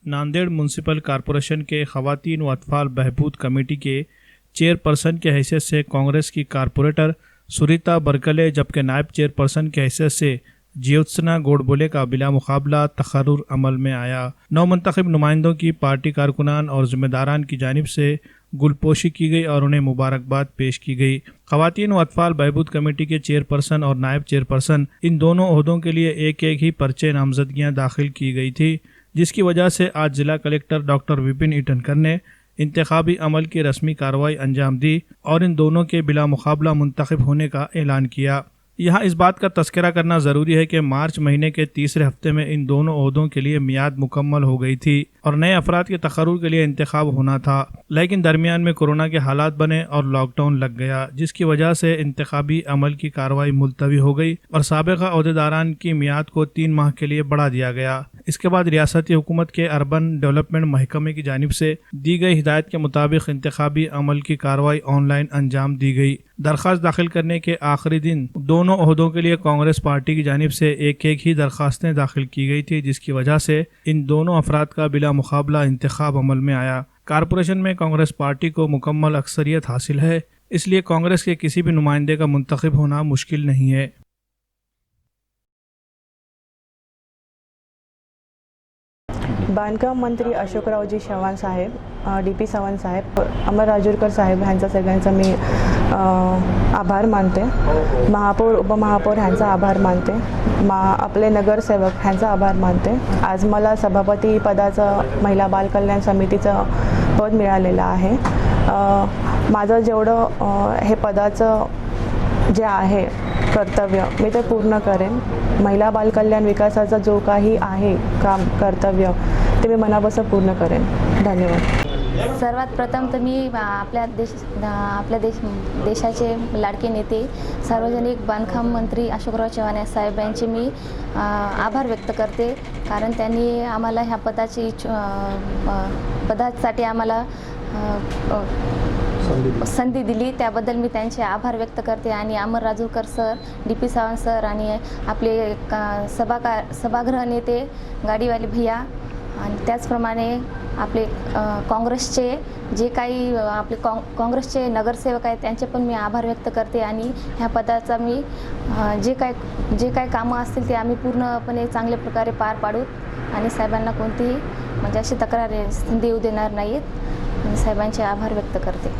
Nanded municipal corporation के ख़वातीन व अतफ़ाल बहबूद committee के chairperson के हैसियत से कांग्रेस की कॉरपोरेटर सुरीता बरकले, जबकि नायब चेयरपर्सन के हैसियत से ज्योत्सना गोडबोले का बिला मुकाबला तकर्रुर अमल में आया। नवमंतखब नुमाइंदों की पार्टी कारकुनान और ज़िम्मेदारान की जानिब से गुलपोशी की गई और उन्हें मुबारकबाद पेश की गई। ख़वातीन व अतफ़ाल बहबूद कमेटी के चेयरपर्सन और नायब चेयरपर्सन इन दोनों ओहदों के लिए एक एक ही पर्चे नामजदगियाँ दाखिल की गई थी, जिसकी वजह से आज ज़िला कलेक्टर डॉक्टर विपिन ईटनकर ने इंतखाबी अमल की रस्मी कार्रवाई अंजाम दी और इन दोनों के बिला मुकाबला मुंतखब होने का ऐलान किया। यहाँ इस बात का तस्करा करना ज़रूरी है कि मार्च महीने के तीसरे हफ्ते में इन दोनों ओहदों के लिए मियाद मुकम्मल हो गई थी और नए अफराद के तकर्रुर के लिए इंतखाब होना था, लेकिन दरमियान में कोरोना के हालात बने और लॉकडाउन लग गया, जिसकी वजह से इंतखाबी अमल की कार्रवाई मुलतवी हो गई और साबिक़ा ओहदेदारान की मियाद को 3 माह के लिए बढ़ा दिया गया। इसके बाद रियासती हुकूमत के अर्बन डेवलपमेंट महकमे की जानिब से दी गई हिदायत के मुताबिक इंतखाबी अमल की कार्रवाई ऑनलाइन अंजाम दी गई। दरख्वास्त दाखिल करने के आखिरी दिन दोनों ओहदों के लिए कांग्रेस पार्टी की जानिब से एक एक ही दरख्वास्तें दाखिल की गई थी, जिसकी वजह से इन दोनों अफराद का बिला मुकाबला इंतखाब अमल में आया। कारपोरेशन में कांग्रेस पार्टी को मुकम्मल अक्सरियत हासिल है, इसलिए कांग्रेस के किसी भी नुमाइंदे का मुंतखब होना मुश्किल नहीं है। बांधकाम मंत्री अशोकरावजी चव्हाण साहेब, DP चव्हाण साहेब, अमर राजूरकर साहेब ह्यांचा सगळ्यांचा मी आभार मानते। महापौर उपमहापौर ह्यांचा आभार मानते। आपले नगरसेवक ह्यांचा आभार मानते। आज मला सभापती पदाचं महिला बाल कल्याण समितीचं पद मिळालेलं आहे। माझं जेवढं हे पदाचं जे आहे कर्तव्य मी ते पूर्ण करेन। महिला बाल कल्याण विकासाचा जो काही आहे काम कर्तव्य ते मी मनापासून पूर्ण करेन। धन्यवाद। सर्वात प्रथम तर मी आपल्या देशाचे लाडके नेते सार्वजनिक बांधकाम मंत्री अशोकराव चव्हाण साहेब यांचे मी आभार व्यक्त करते, कारण त्यांनी आम्हाला ह्या पदासाठी आम्हाला संधी दिली, त्याबद्दल मी त्यांचे आभार व्यक्त करते। आणि Amar Rajurkar sir, DP Chavan sir आणि आपले सभागृह नेते गाडीवाले भैया आणि त्याचप्रमाणे आपले काँग्रेसचे जे काही आपले काँग्रेसचे नगरसेवक आहेत त्यांचे पण मी आभार व्यक्त करते। आणि ह्या पदाचा मी जे काय कामं असतील ते आम्ही पूर्णपणे चांगल्या प्रकारे पार पाडू आणि साहेबांना कोणतीही म्हणजे अशी तक्रार देऊ देणार नाहीत। आणि साहेबांचे आभार व्यक्त करते।